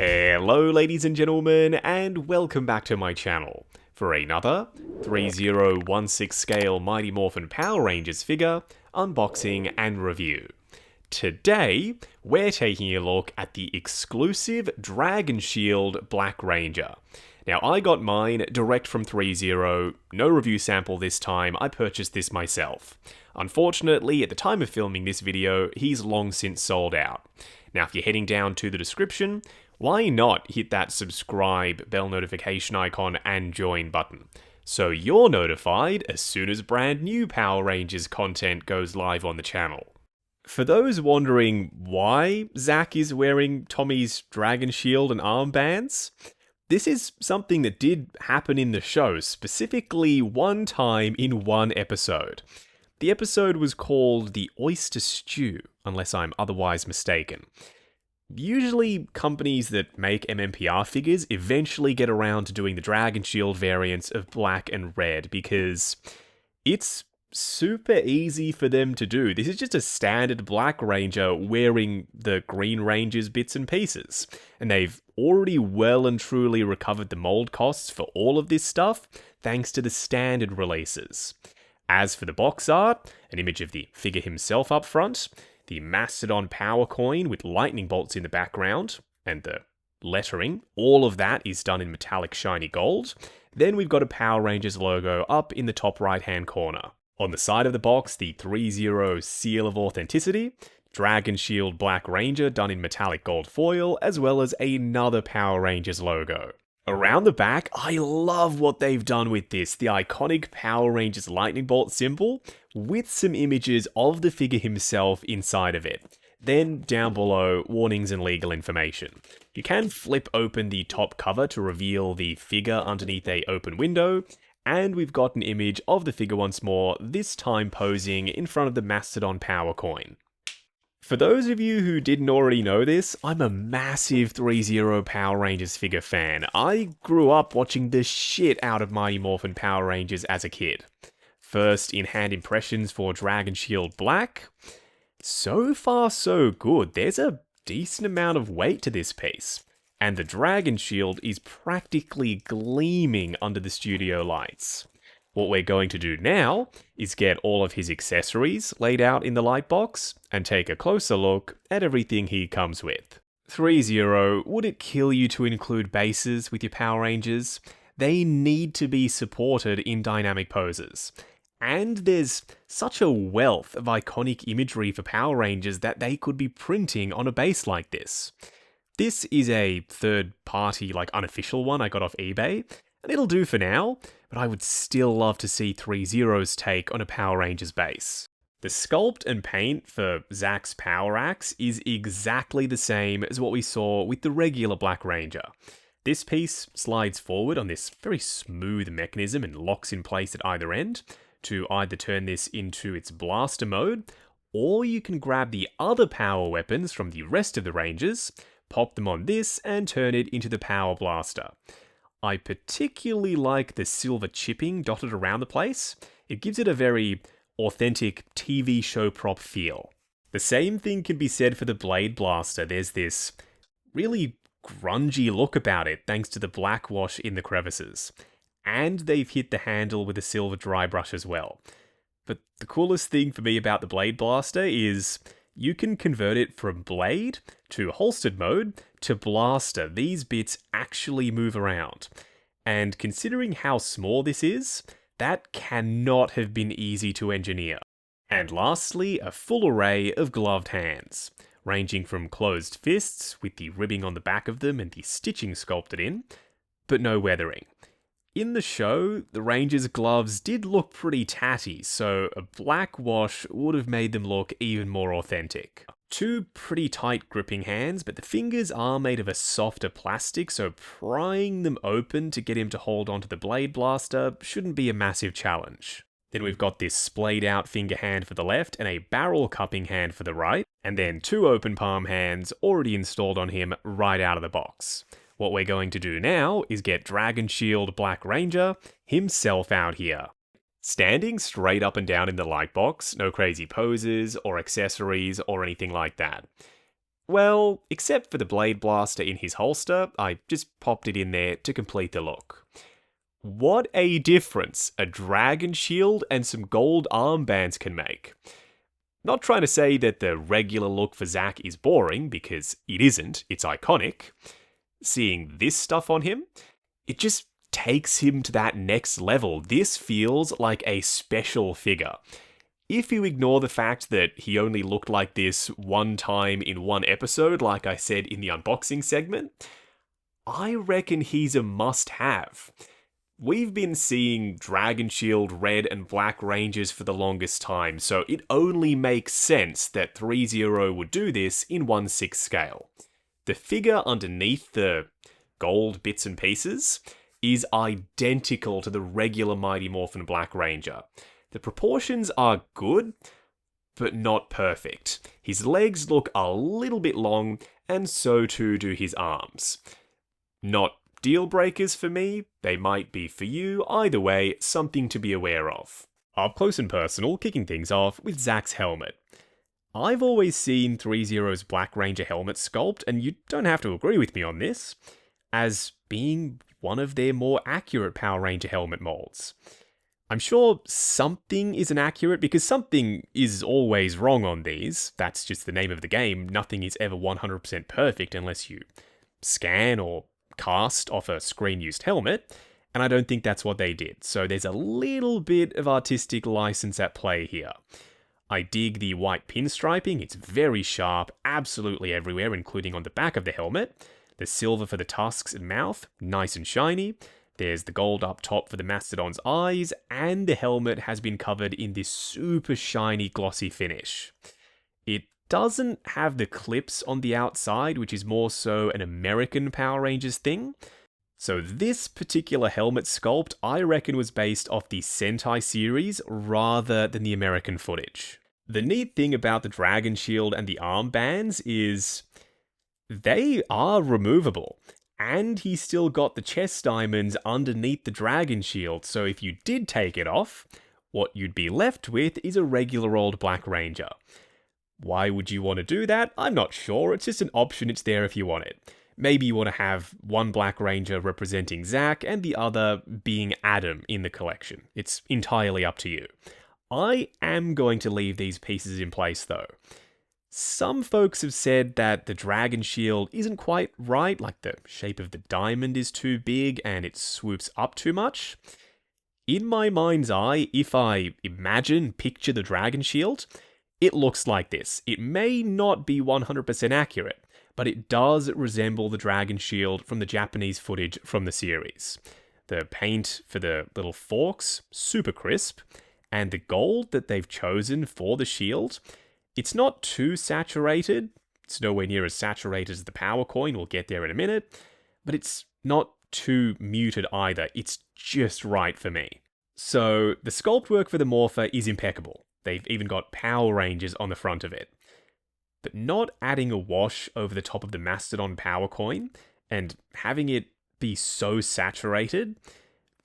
Hello ladies and gentlemen, and welcome back to my channel for another 3016 scale Mighty Morphin Power Rangers figure unboxing and review. Today, we're taking a look at the exclusive Dragon Shield Black Ranger. Now, I got mine direct from Threezero, no review sample this time, I purchased this myself. Unfortunately, at the time of filming this video, he's long since sold out. Now, if you're heading down to the description, why not hit that subscribe, bell notification icon, and join button, so you're notified as soon as brand new Power Rangers content goes live on the channel. For those wondering why Zach is wearing Tommy's Dragon Shield and armbands, this is something that did happen in the show, specifically one time in one episode. The episode was called The Oyster Stew, unless I'm otherwise mistaken. Usually, companies that make MMPR figures eventually get around to doing the Dragon Shield variants of black and red because it's super easy for them to do. This is just a standard Black Ranger wearing the Green Ranger's bits and pieces. And they've already well and truly recovered the mold costs for all of this stuff, thanks to the standard releases. As for the box art, an image of the figure himself up front, the Mastodon power coin with lightning bolts in the background, and the lettering, all of that is done in metallic shiny gold. Then we've got a Power Rangers logo up in the top right hand corner. On the side of the box, the Threezero Seal of Authenticity, Dragon Shield Black Ranger done in metallic gold foil, as well as another Power Rangers logo. Around the back, I love what they've done with this, the iconic Power Rangers lightning bolt symbol, with some images of the figure himself inside of it. Then, down below, warnings and legal information. You can flip open the top cover to reveal the figure underneath an open window, and we've got an image of the figure once more, this time posing in front of the Mastodon power coin. For those of you who didn't already know this, I'm a massive Threezero Power Rangers figure fan. I grew up watching the shit out of Mighty Morphin Power Rangers as a kid. First in-hand impressions for Dragon Shield Black. So far so good, there's a decent amount of weight to this piece. And the Dragon Shield is practically gleaming under the studio lights. What we're going to do now is get all of his accessories laid out in the light box and take a closer look at everything he comes with. Threezero, would it kill you to include bases with your Power Rangers? They need to be supported in dynamic poses. And there's such a wealth of iconic imagery for Power Rangers that they could be printing on a base like this. This is a third-party, unofficial one I got off eBay, and it'll do for now, but I would still love to see Threezero's take on a Power Rangers base. The sculpt and paint for Zach's Power Axe is exactly the same as what we saw with the regular Black Ranger. This piece slides forward on this very smooth mechanism and locks in place at either end to either turn this into its blaster mode, or you can grab the other power weapons from the rest of the Rangers, pop them on this, and turn it into the Power Blaster. I particularly like the silver chipping dotted around the place. It gives it a very authentic TV show prop feel. The same thing can be said for the Blade Blaster. There's this really grungy look about it thanks to the black wash in the crevices. And they've hit the handle with a silver dry brush as well. But the coolest thing for me about the Blade Blaster is you can convert it from blade to holstered mode to blaster. These bits actually move around. And considering how small this is, that cannot have been easy to engineer. And lastly, a full array of gloved hands, ranging from closed fists with the ribbing on the back of them and the stitching sculpted in, but no weathering. In the show, the Rangers' gloves did look pretty tatty, so a black wash would have made them look even more authentic. Two pretty tight gripping hands, but the fingers are made of a softer plastic, so prying them open to get him to hold onto the Blade Blaster shouldn't be a massive challenge. Then we've got this splayed out finger hand for the left and a barrel cupping hand for the right, and then two open palm hands already installed on him right out of the box. What we're going to do now is get Dragon Shield Black Ranger himself out here. Standing straight up and down in the light box, no crazy poses or accessories or anything like that. Well, except for the blade blaster in his holster, I just popped it in there to complete the look. What a difference a dragon shield and some gold armbands can make. Not trying to say that the regular look for Zack is boring, because it isn't, it's iconic. Seeing this stuff on him, it just takes him to that next level. This feels like a special figure. If you ignore the fact that he only looked like this one time in one episode, like I said in the unboxing segment, I reckon he's a must-have. We've been seeing Dragon Shield Red and Black Rangers for the longest time, so it only makes sense that Threezero would do this in 1/6 scale. The figure underneath the gold bits and pieces is identical to the regular Mighty Morphin Black Ranger. The proportions are good, but not perfect. His legs look a little bit long, and so too do his arms. Not deal breakers for me, they might be for you, either way, something to be aware of. Up close and personal, kicking things off with Zack's helmet. I've always seen Threezero's Black Ranger helmet sculpt, and you don't have to agree with me on this, as being one of their more accurate Power Ranger helmet molds. I'm sure something isn't accurate because something is always wrong on these. That's just the name of the game. Nothing is ever 100% perfect unless you scan or cast off a screen-used helmet, and I don't think that's what they did. So there's a little bit of artistic license at play here. I dig the white pinstriping. It's very sharp, absolutely everywhere, including on the back of the helmet. The silver for the tusks and mouth, nice and shiny. There's the gold up top for the Mastodon's eyes, and the helmet has been covered in this super shiny glossy finish. It doesn't have the clips on the outside, which is more so an American Power Rangers thing. So this particular helmet sculpt, I reckon, was based off the Sentai series rather than the American footage. The neat thing about the Dragon Shield and the armbands is they are removable. And he's still got the chest diamonds underneath the Dragon Shield, so if you did take it off, what you'd be left with is a regular old Black Ranger. Why would you want to do that? I'm not sure, it's just an option, it's there if you want it. Maybe you want to have one Black Ranger representing Zack and the other being Adam in the collection. It's entirely up to you. I am going to leave these pieces in place though. Some folks have said that the Dragon Shield isn't quite right, like the shape of the diamond is too big and it swoops up too much. In my mind's eye, if I picture the Dragon Shield, it looks like this. It may not be 100% accurate, but it does resemble the Dragon Shield from the Japanese footage from the series. The paint for the little forks, super crisp, and the gold that they've chosen for the shield, it's not too saturated. It's nowhere near as saturated as the power coin. We'll get there in a minute. But it's not too muted either. It's just right for me. So the sculpt work for the Morpher is impeccable. They've even got Power Rangers on the front of it. But not adding a wash over the top of the Mastodon power coin and having it be so saturated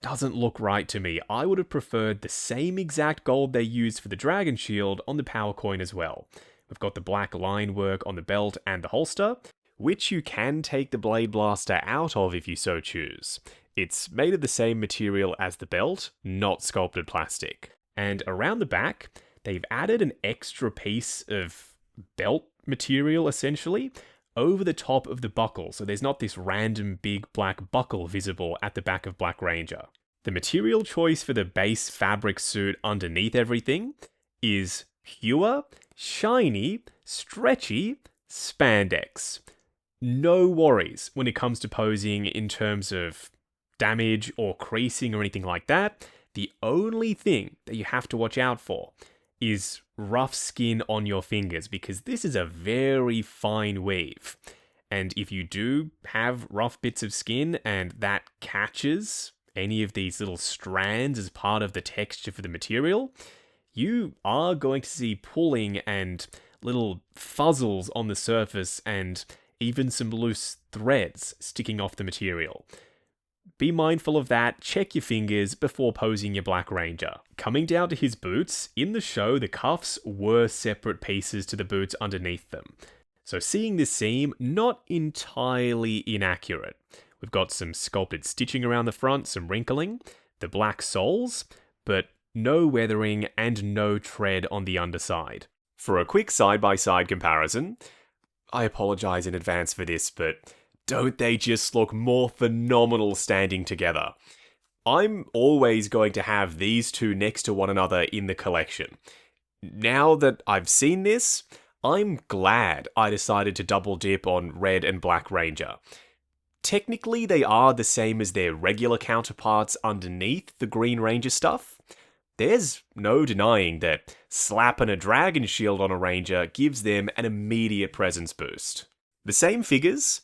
doesn't look right to me. I would have preferred the same exact gold they used for the Dragon Shield on the power coin as well. We've got the black line work on the belt and the holster, which you can take the blade blaster out of if you so choose. It's made of the same material as the belt, not sculpted plastic. And around the back, they've added an extra piece of belt material, essentially, over the top of the buckle, so there's not this random big black buckle visible at the back of Black Ranger. The material choice for the base fabric suit underneath everything is pure, shiny, stretchy spandex. No worries when it comes to posing in terms of damage or creasing or anything like that. The only thing that you have to watch out for is rough skin on your fingers, because this is a very fine weave. And if you do have rough bits of skin and that catches any of these little strands as part of the texture for the material, you are going to see pulling and little fuzzles on the surface and even some loose threads sticking off the material. Be mindful of that, check your fingers before posing your Black Ranger. Coming down to his boots, in the show the cuffs were separate pieces to the boots underneath them. So seeing this seam, not entirely inaccurate. We've got some sculpted stitching around the front, some wrinkling, the black soles, but no weathering and no tread on the underside. For a quick side-by-side comparison, I apologize in advance for this, but don't they just look more phenomenal standing together? I'm always going to have these two next to one another in the collection. Now that I've seen this, I'm glad I decided to double dip on Red and Black Ranger. Technically, they are the same as their regular counterparts underneath the Green Ranger stuff. There's no denying that slapping a dragon shield on a Ranger gives them an immediate presence boost. The same figures,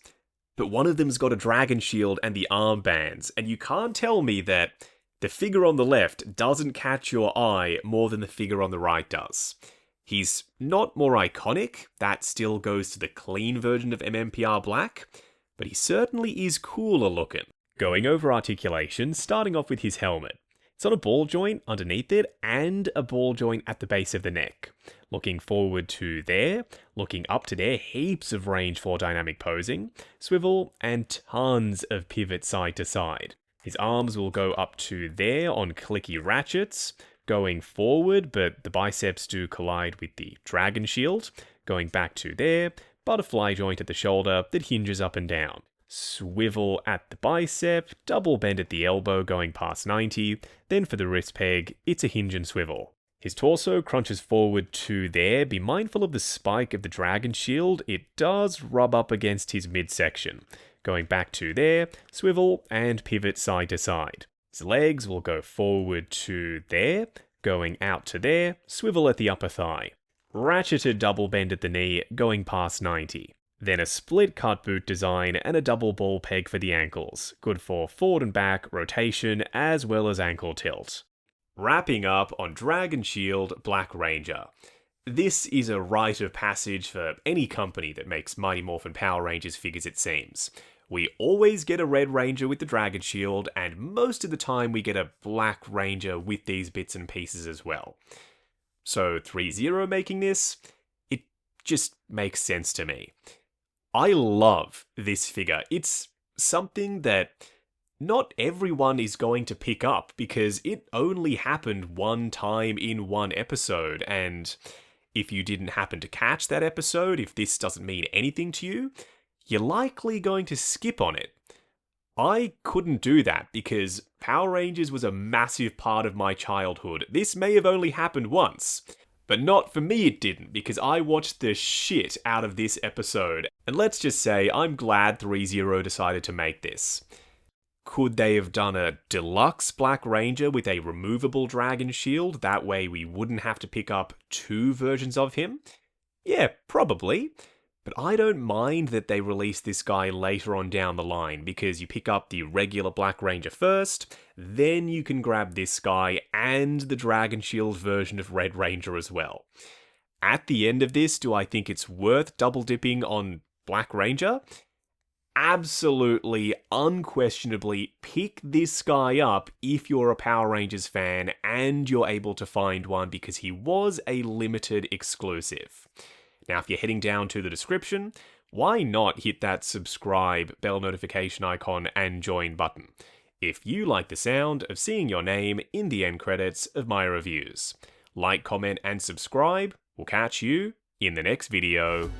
but one of them's got a dragon shield and the armbands, and you can't tell me that the figure on the left doesn't catch your eye more than the figure on the right does. He's not more iconic, that still goes to the clean version of MMPR Black, but he certainly is cooler looking. Going over articulation, starting off with his helmet. It's on a ball joint underneath it, and a ball joint at the base of the neck. Looking forward to there, looking up to there, heaps of range for dynamic posing, swivel, and tons of pivot side to side. His arms will go up to there on clicky ratchets, going forward, but the biceps do collide with the dragon shield, going back to there, butterfly joint at the shoulder that hinges up and down. Swivel at the bicep, double bend at the elbow going past 90, then for the wrist peg, it's a hinge and swivel. His torso crunches forward to there, be mindful of the spike of the dragon shield, it does rub up against his midsection. Going back to there, swivel and pivot side to side. His legs will go forward to there, going out to there, swivel at the upper thigh. Ratcheted double bend at the knee, going past 90. Then a split cut boot design and a double ball peg for the ankles, good for forward and back rotation as well as ankle tilt. Wrapping up on Dragon Shield Black Ranger. This is a rite of passage for any company that makes Mighty Morphin Power Rangers figures, it seems. We always get a Red Ranger with the Dragon Shield, and most of the time we get a Black Ranger with these bits and pieces as well. So Threezero making this, it just makes sense to me. I love this figure. It's something that not everyone is going to pick up because it only happened one time in one episode, and if you didn't happen to catch that episode, if this doesn't mean anything to you, you're likely going to skip on it. I couldn't do that because Power Rangers was a massive part of my childhood. This may have only happened once, but not for me it didn't, because I watched the shit out of this episode. And let's just say, I'm glad Threezero decided to make this. Could they have done a deluxe Black Ranger with a removable dragon shield? That way we wouldn't have to pick up two versions of him? Yeah, probably. But I don't mind that they released this guy later on down the line, because you pick up the regular Black Ranger first, then you can grab this guy and the Dragon Shield version of Red Ranger as well. At the end of this, do I think it's worth double dipping on Black Ranger? Absolutely, unquestionably, pick this guy up if you're a Power Rangers fan and you're able to find one, because he was a limited exclusive. Now, if you're heading down to the description, why not hit that subscribe, bell notification icon, and join button, if you like the sound of seeing your name in the end credits of my reviews. Like, comment, and subscribe. We'll catch you in the next video.